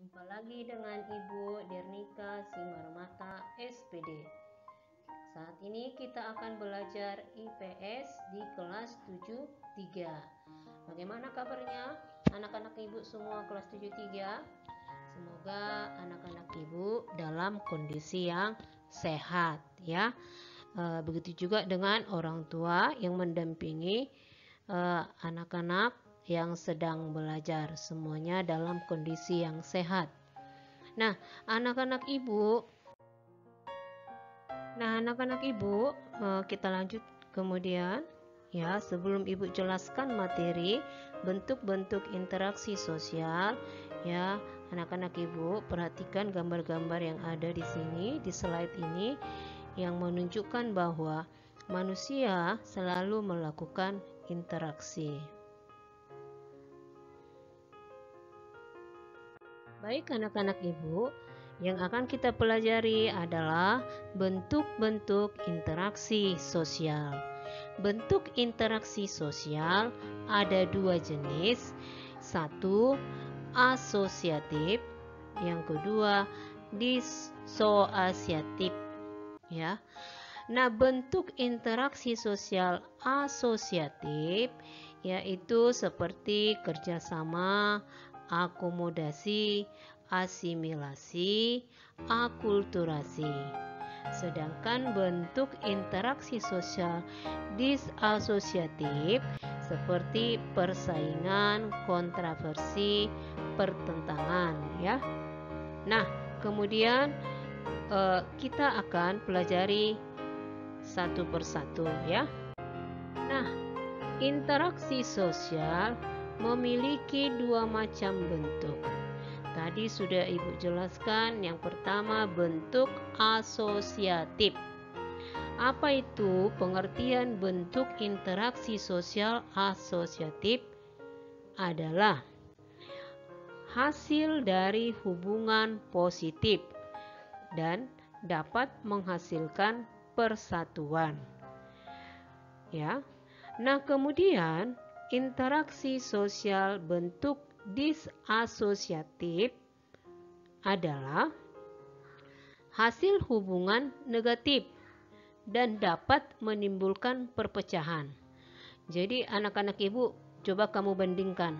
Jumpa lagi dengan Ibu Dernika Simarmata SPD. Saat ini kita akan belajar IPS di kelas 7-3. Bagaimana kabarnya anak-anak Ibu semua kelas 7-3? Semoga anak-anak Ibu dalam kondisi yang sehat ya. Begitu juga dengan orang tua yang mendampingi anak-anak yang sedang belajar, semuanya dalam kondisi yang sehat. Nah, anak-anak ibu, kita lanjut kemudian ya. Sebelum ibu jelaskan materi bentuk-bentuk interaksi sosial ya, anak-anak ibu perhatikan gambar-gambar yang ada di sini di slide ini yang menunjukkan bahwa manusia selalu melakukan interaksi. Baik anak-anak ibu, yang akan kita pelajari adalah bentuk-bentuk interaksi sosial. Bentuk interaksi sosial ada dua jenis, satu asosiatif, yang kedua disosiatif ya. Nah, bentuk interaksi sosial asosiatif yaitu seperti kerjasama, akomodasi, asimilasi, akulturasi. Sedangkan bentuk interaksi sosial disasosiatif seperti persaingan, kontroversi, pertentangan ya. Nah, kemudian kita akan pelajari satu persatu ya. Nah, interaksi sosial memiliki dua macam bentuk. Tadi sudah ibu jelaskan, yang pertama bentuk asosiatif. Apa itu pengertian bentuk interaksi sosial asosiatif? Adalah hasil dari hubungan positif dan dapat menghasilkan persatuan. Ya. Nah, kemudian interaksi sosial bentuk disasosiatif adalah hasil hubungan negatif dan dapat menimbulkan perpecahan. Jadi anak-anak ibu, coba kamu bandingkan.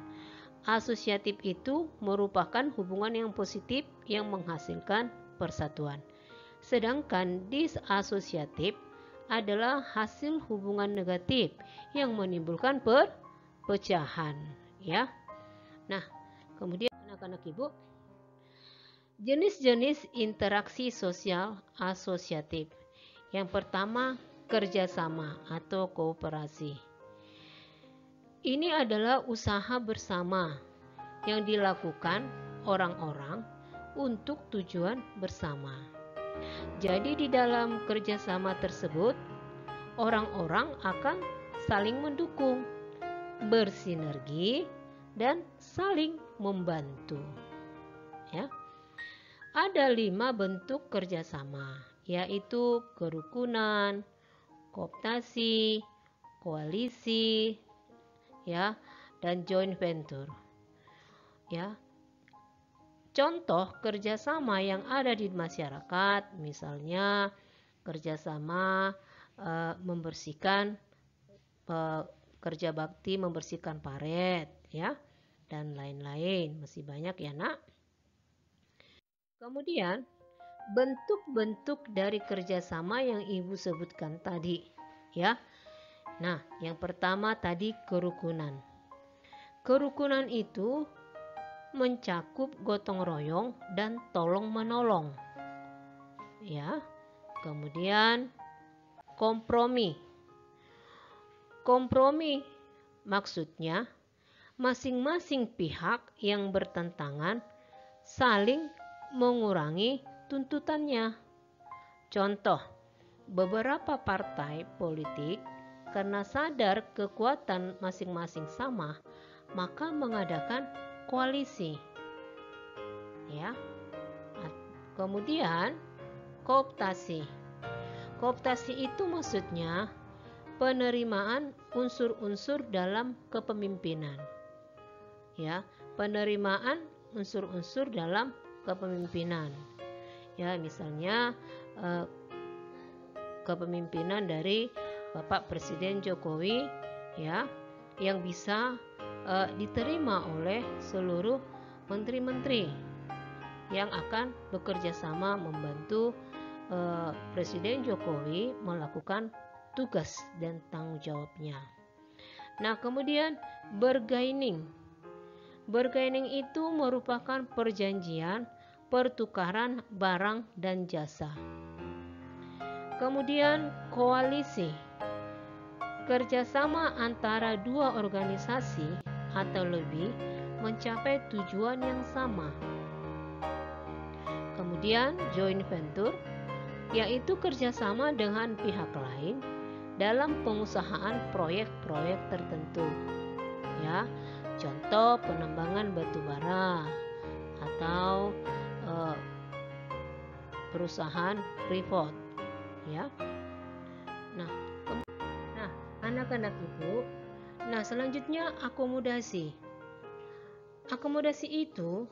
Asosiatif itu merupakan hubungan yang positif yang menghasilkan persatuan. Sedangkan disasosiatif adalah hasil hubungan negatif yang menimbulkan perpecahan ya. Nah, kemudian anak-anak ibu, jenis-jenis interaksi sosial asosiatif. Yang pertama, kerjasama atau kooperasi. Ini adalah usaha bersama yang dilakukan orang-orang untuk tujuan bersama. Jadi di dalam kerjasama tersebut, orang-orang akan saling mendukung, bersinergi, dan saling membantu. Ya. Ada 5 bentuk kerjasama, yaitu kerukunan, kooptasi, koalisi, ya, dan joint venture. Ya. Contoh kerjasama yang ada di masyarakat, misalnya kerjasama membersihkan, kerja bakti membersihkan paret, ya, dan lain-lain. Masih banyak ya nak. Kemudian bentuk-bentuk dari kerjasama yang ibu sebutkan tadi, ya. Nah, yang pertama tadi kerukunan. Kerukunan itu mencakup gotong royong dan tolong menolong. Ya. Kemudian kompromi. Kompromi maksudnya masing-masing pihak yang bertentangan saling mengurangi tuntutannya. Contoh, beberapa partai politik karena sadar kekuatan masing-masing sama, maka mengadakan koalisi. Ya. Kemudian kooptasi. Kooptasi itu maksudnya penerimaan unsur-unsur dalam kepemimpinan. Ya, penerimaan unsur-unsur dalam kepemimpinan. Ya, misalnya kepemimpinan dari Bapak Presiden Jokowi, ya, yang bisa diterima oleh seluruh menteri-menteri yang akan bekerja sama membantu Presiden Jokowi melakukan tugas dan tanggung jawabnya. Nah, kemudian bargaining. Bargaining itu merupakan perjanjian pertukaran barang dan jasa. Kemudian koalisi. Kerjasama antara dua organisasi atau lebih mencapai tujuan yang sama. Kemudian joint venture, yaitu kerjasama dengan pihak lain dalam pengusahaan proyek-proyek tertentu. Ya, contoh penambangan batu bara atau perusahaan Freeport. Ya. Nah, anak-anak ibu, selanjutnya akomodasi. Akomodasi itu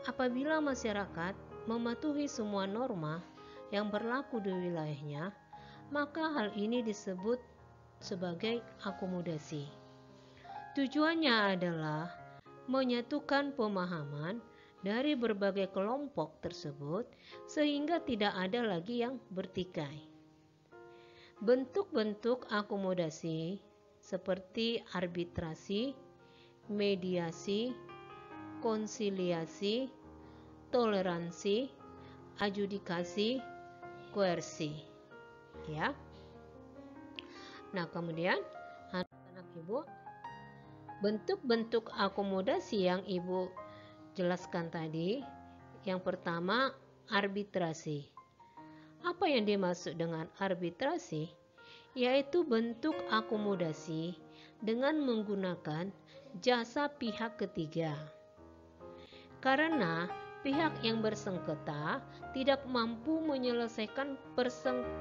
apabila masyarakat mematuhi semua norma yang berlaku di wilayahnya, maka hal ini disebut sebagai akomodasi. Tujuannya adalah menyatukan pemahaman dari berbagai kelompok tersebut sehingga tidak ada lagi yang bertikai. Bentuk-bentuk akomodasi seperti arbitrasi, mediasi, konsiliasi, toleransi, adjudikasi, koersi. Ya. Nah, kemudian anak-anak ibu, bentuk-bentuk akomodasi yang ibu jelaskan tadi, yang pertama arbitrasi. Apa yang dimaksud dengan arbitrasi? Yaitu bentuk akomodasi dengan menggunakan jasa pihak ketiga. Karena pihak yang bersengketa tidak mampu menyelesaikan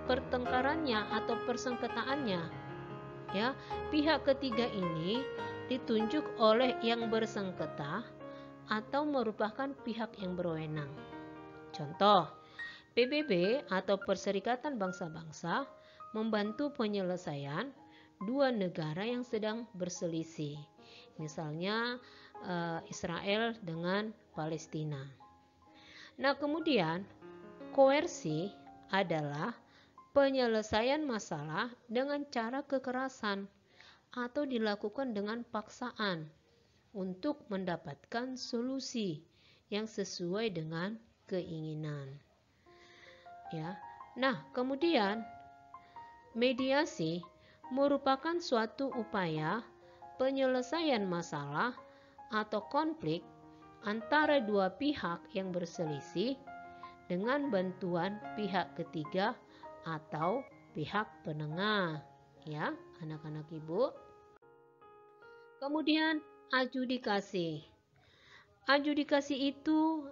pertengkarannya atau persengketaannya. Ya, pihak ketiga ini ditunjuk oleh yang bersengketa atau merupakan pihak yang berwenang. Contoh, PBB atau Perserikatan Bangsa-Bangsa membantu penyelesaian dua negara yang sedang berselisih. Misalnya Israel dengan Palestina. Nah, kemudian koersi adalah penyelesaian masalah dengan cara kekerasan atau dilakukan dengan paksaan untuk mendapatkan solusi yang sesuai dengan keinginan. Ya. Nah, kemudian mediasi merupakan suatu upaya penyelesaian masalah atau konflik antara dua pihak yang berselisih dengan bantuan pihak ketiga atau pihak penengah. Ya, anak-anak ibu. Kemudian adjudikasi. Adjudikasi itu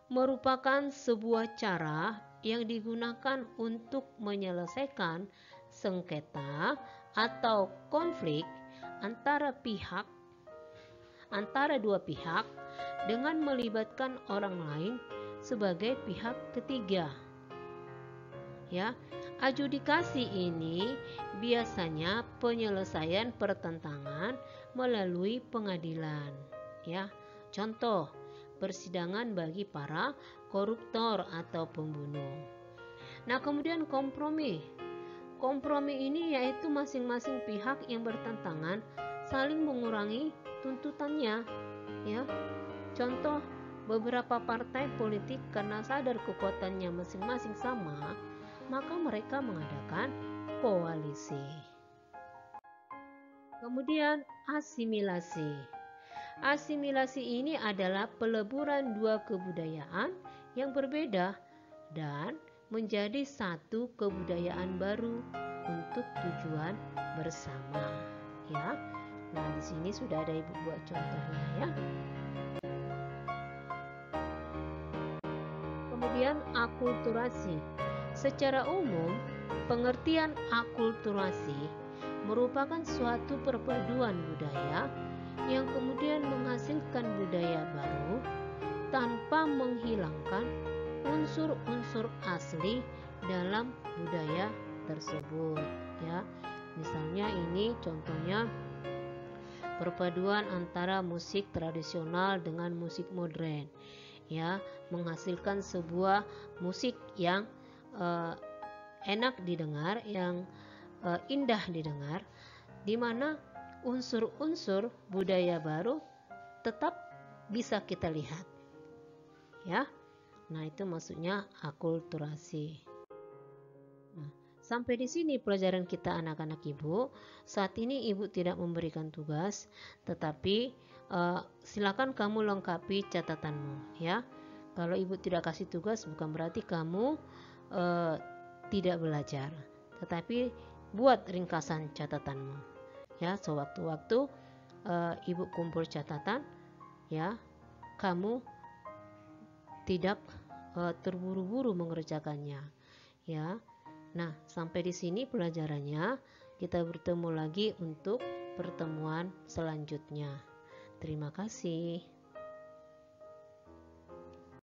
merupakan sebuah cara yang digunakan untuk menyelesaikan sengketa atau konflik antara dua pihak dengan melibatkan orang lain sebagai pihak ketiga. Ya, adjudikasi ini biasanya penyelesaian pertentangan melalui pengadilan. Ya, contoh persidangan bagi para koruptor atau pembunuh. Nah, kemudian kompromi. Kompromi ini yaitu masing-masing pihak yang bertentangan saling mengurangi tuntutannya. Ya, contoh beberapa partai politik karena sadar kekuatannya masing-masing sama, maka mereka mengadakan koalisi. Kemudian asimilasi. Asimilasi ini adalah peleburan dua kebudayaan yang berbeda dan menjadi satu kebudayaan baru untuk tujuan bersama. Ya. Nah, di sini sudah ada ibu buat contohnya ya. Kemudian akulturasi. Secara umum, pengertian akulturasi merupakan suatu perpaduan budaya yang kemudian menghasilkan budaya baru tanpa menghilangkan unsur-unsur asli dalam budaya tersebut, ya. Misalnya ini contohnya perpaduan antara musik tradisional dengan musik modern, ya, menghasilkan sebuah musik yang enak didengar, yang indah didengar, di mana unsur-unsur budaya baru tetap bisa kita lihat, ya. Nah, itu maksudnya akulturasi. Nah, sampai di sini pelajaran kita anak-anak Ibu. Saat ini Ibu tidak memberikan tugas, tetapi silakan kamu lengkapi catatanmu, ya. Kalau Ibu tidak kasih tugas bukan berarti kamu tidak belajar, tetapi buat ringkasan catatanmu, ya. Sewaktu-waktu Ibu kumpul catatan, ya, kamu tidak terburu-buru mengerjakannya, ya. Nah, sampai di sini pelajarannya. Kita bertemu lagi untuk pertemuan selanjutnya. Terima kasih.